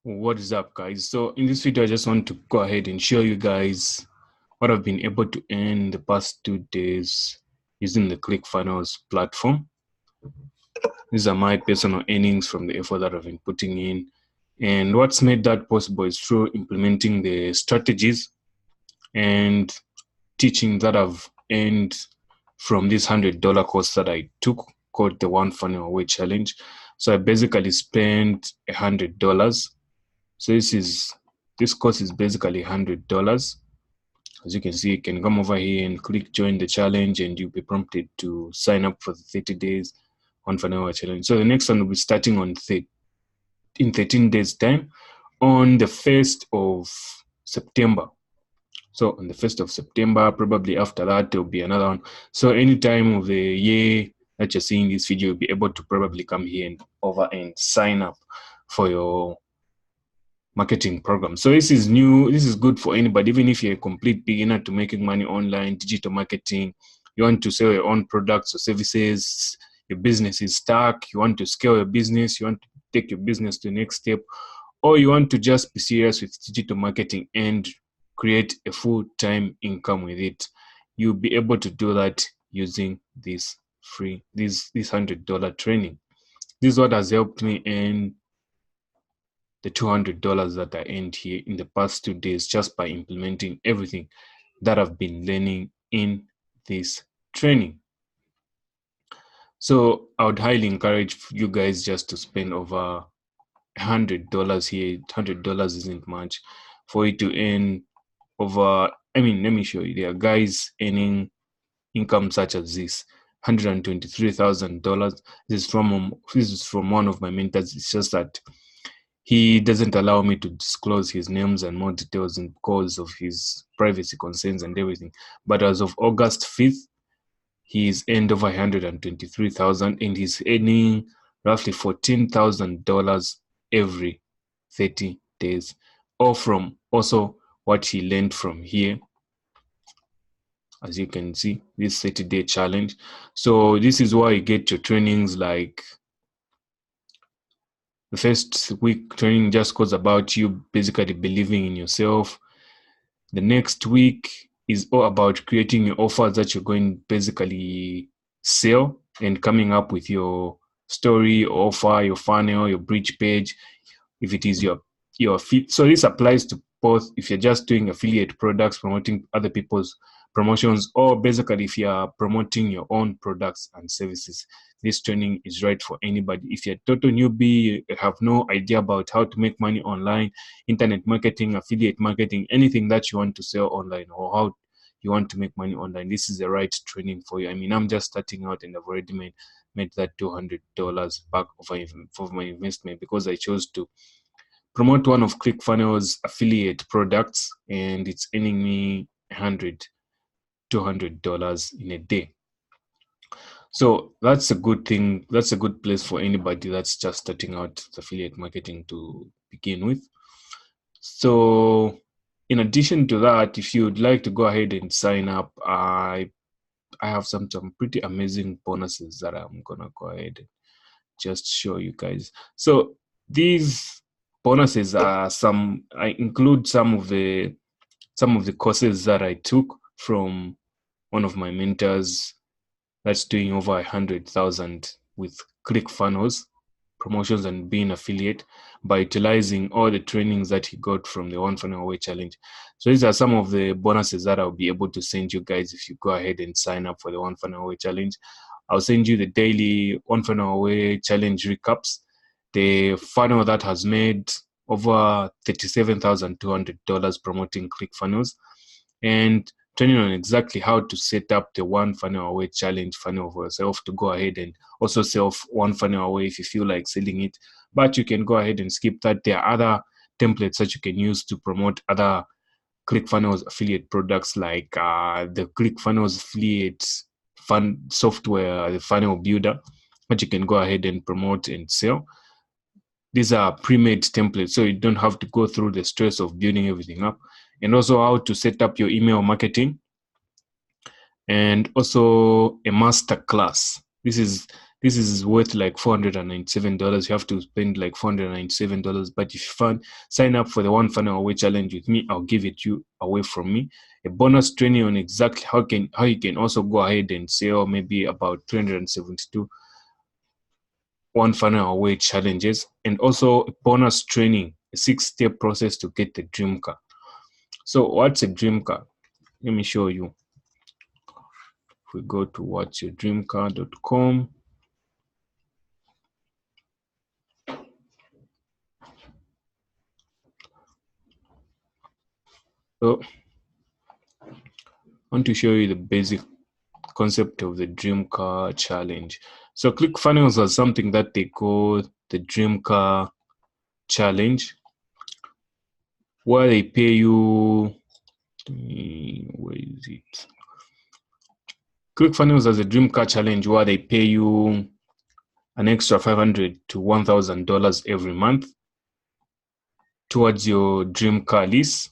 What is up, guys? So in this video, I just want to go ahead and show you guys what I've been able to earn the past 2 days using the Clickfunnels platform. These are my personal earnings from the effort that I've been putting in. And what's made that possible is through implementing the strategies and teaching that I've earned from this $100 course that I took called the One Funnel Away Challenge. So I basically spent $100. So this course is basically $100. As you can see, you can come over here and click join the challenge and you'll be prompted to sign up for the 30 days One Funnel Away Challenge. So the next one will be starting in 13 days time on the 1st of September. So on the 1st of September, probably after that, there'll be another one. So any time of the year that you're seeing this video, you'll be able to probably come here and sign up for your marketing program. So this is new. This is good for anybody, even if you're a complete beginner to making money online, digital marketing. You want to sell your own products or services. Your business is stuck. You want to scale your business. You want to take your business to the next step, or you want to just be serious with digital marketing and create a full-time income with it. You'll be able to do that using this $100 training. This is what has helped me earn the $200 that I earned here in the past 2 days just by implementing everything that I've been learning in this training. So I would highly encourage you guys just to spend over $100 here. $100 isn't much for you to earn over. Let me show you. There are guys earning income such as this. $123,000. This is from one of my mentors. It's just that he doesn't allow me to disclose his names and more details because of his privacy concerns and everything. But as of August 5th, he's earned over $123,000 and he's earning roughly $14,000 every 30 days. Or from also what he learned from here. As you can see, this 30-day challenge. So this is why you get your trainings like the first week training just goes about you basically believing in yourself. The next week is all about creating your offers that you're going to basically sell and coming up with your story, your offer, your funnel, your bridge page, if it is your feed. So this applies to both if you're just doing affiliate products, promoting other people's promotions, or basically if you're promoting your own products and services. This training is right for anybody. If you're a total newbie, you have no idea about how to make money online, internet marketing, affiliate marketing, anything that you want to sell online or how you want to make money online, this is the right training for you. I mean, I'm just starting out and I've already made that $200 back of my investment because I chose to promote one of Clickfunnels affiliate products and it's earning me $200 in a day. So that's a good thing. That's a good place for anybody that's just starting out affiliate marketing to begin with. So in addition to that, if you would like to go ahead and sign up, I have some pretty amazing bonuses that I'm gonna go ahead and just show you guys. So these bonuses are I include some of the courses that I took from one of my mentors that's doing over 100,000 with ClickFunnels promotions and being affiliate by utilizing all the trainings that he got from the One Funnel Away Challenge. So these are some of the bonuses that I'll be able to send you guys if you go ahead and sign up for the One Funnel Away Challenge. I'll send you the daily One Funnel Away Challenge recaps, the funnel that has made over $37,200 promoting ClickFunnels, and training on exactly how to set up the One Funnel Away Challenge funnel for yourself to go ahead and also sell One Funnel Away if you feel like selling it. But you can go ahead and skip that. There are other templates that you can use to promote other ClickFunnels affiliate products like the ClickFunnels affiliate fund software, the funnel builder, that you can go ahead and promote and sell. These are pre-made templates, so you don't have to go through the stress of building everything up. And also how to set up your email marketing, and also a master class. This is this is worth like $497. You have to spend like $497. But if you sign up for the one funnel away challenge with me, I'll give it you away from me. A bonus training on exactly how you can also go ahead and sell maybe about 372 one funnel away challenges, and also a bonus training, a 6-step process to get the dream car. So what's a dream car? Let me show you. If we go to whatsyourdreamcar.com, so I want to show you the basic concept of the dream car challenge. So Clickfunnels has something that they call the dream car challenge, where they pay you, where is it? Clickfunnels has a dream car challenge where they pay you an extra $500 to $1,000 every month towards your dream car lease.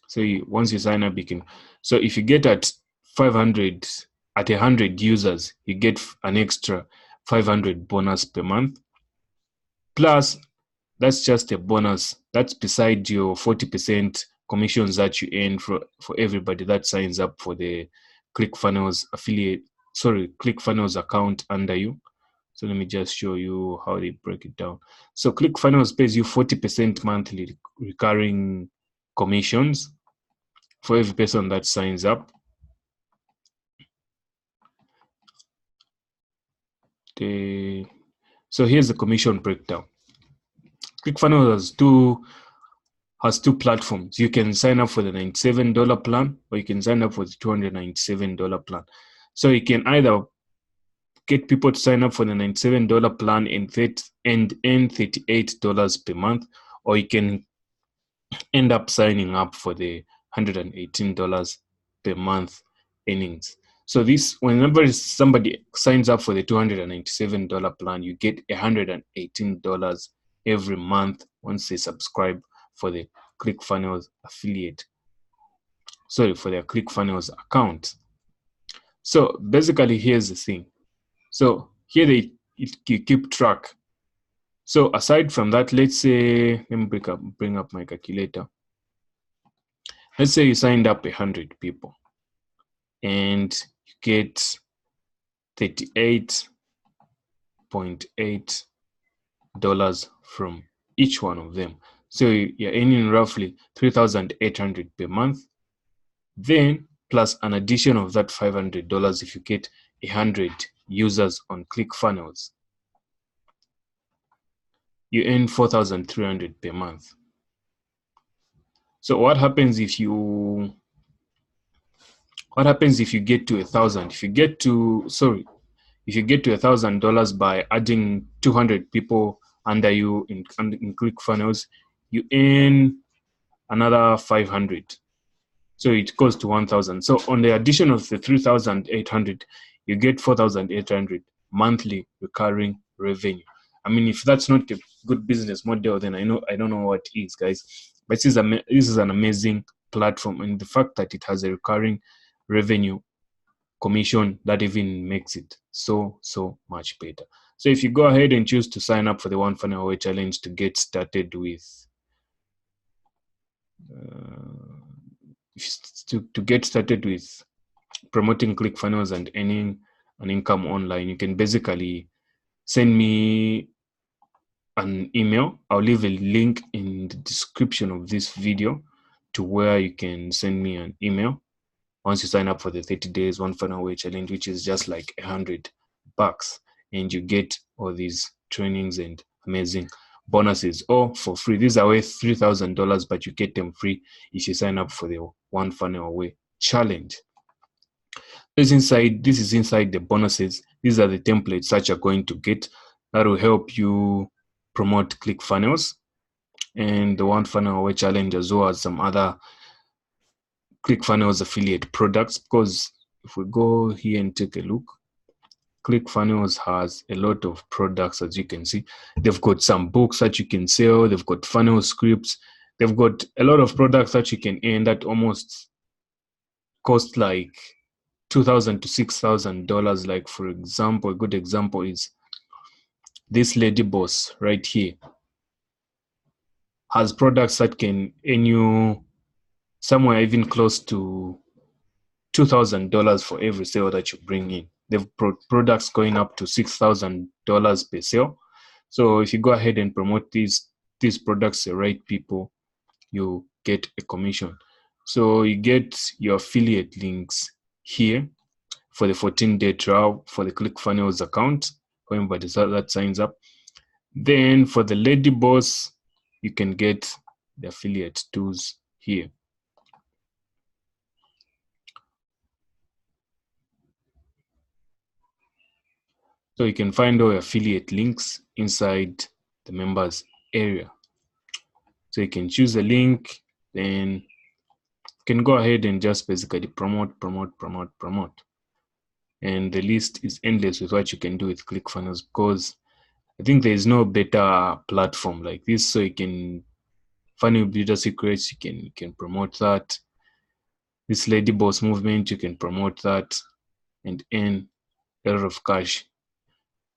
So once you sign up, you can. So if you get at 500, at 100 users, you get an extra 500 bonus per month. Plus, that's just a bonus. That's beside your 40% commissions that you earn for everybody that signs up for the Clickfunnels Clickfunnels account under you. So let me just show you how they break it down. So Clickfunnels pays you 40% monthly recurring commissions for every person that signs up. So here's the commission breakdown. Clickfunnels has two platforms. You can sign up for the $97 plan, or you can sign up for the $297 plan. So you can either get people to sign up for the $97 plan and earn $38 per month, or you can end up signing up for the $118 per month earnings. So whenever somebody signs up for the $297 plan, you get $118 every month once they subscribe for the Clickfunnels affiliate. For their Clickfunnels account. So basically, here's the thing. So here you keep track. So aside from that, let's say, let me bring up my calculator. Let's say you signed up 100 people and you get $38.8 from each one of them. So you're earning roughly $3,800 per month. Then plus an addition of that $500 if you get 100 users on Clickfunnels, you earn $4,300 per month. So what happens if you get to 1,000? If you get to $1,000 by adding 200 people under you in Clickfunnels, you earn another 500. So it goes to 1,000. So on the addition of the 3,800, you get 4,800 monthly recurring revenue. I mean, if that's not a good business model, then I don't know what is, guys. But this is an amazing platform, and the fact that it has a recurring revenue commission, that even makes it so much better. So if you go ahead and choose to sign up for the one funnel away challenge to get started with promoting Clickfunnels and earning an income online, you can basically send me an email. I'll leave a link in the description of this video to where you can send me an email once you sign up for the 30 days one funnel away challenge, which is just like $100, and you get all these trainings and amazing bonuses all for free. These are worth $3,000, but you get them free if you sign up for the one funnel away challenge. This is inside the bonuses. These are the templates that you're going to get that will help you promote Clickfunnels and the one funnel away challenge, as well as some other Clickfunnels affiliate products. Because if we go here and take a look, Clickfunnels has a lot of products. As you can see, they've got some books that you can sell. They've got funnel scripts. They've got a lot of products that you can earn that almost cost like $2,000 to $6,000. Like for example, a good example is this lady boss right here has products that can earn you somewhere even close to $2,000 for every sale that you bring in. They've products going up to $6,000 per sale. So if you go ahead and promote these products to the right people, you get a commission. So you get your affiliate links here for the 14-day trial for the Clickfunnels account, whoever that signs up. Then for the lady boss, you can get the affiliate tools here. So you can find all your affiliate links inside the members area. So you can choose a link, then you can go ahead and just basically promote. And the list is endless with what you can do with ClickFunnels, because I think there is no better platform like this. So you can find your builder secrets, you can promote that. This lady boss movement, you can promote that and earn a lot of cash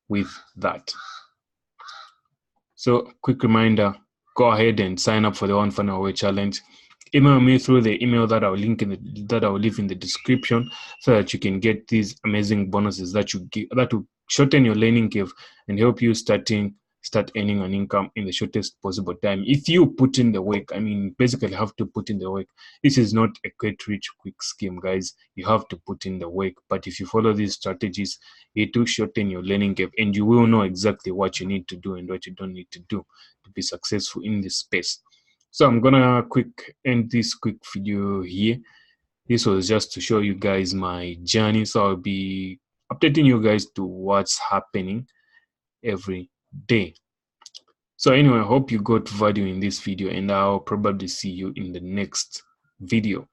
with that. So quick reminder, go ahead and sign up for the One Funnel Away challenge. Email me through the email that I'll leave in the description, so that you can get these amazing bonuses that will shorten your learning curve and help you start earning an income in the shortest possible time. If you put in the work, I mean, basically have to put in the work. This is not a get rich quick scheme, guys. You have to put in the work. But if you follow these strategies, it will shorten your learning curve, and you will know exactly what you need to do and what you don't need to do to be successful in this space. So I'm gonna end this quick video here. This was just to show you guys my journey. So I'll be updating you guys to what's happening every day. So anyway, I hope you got value in this video, and I'll probably see you in the next video.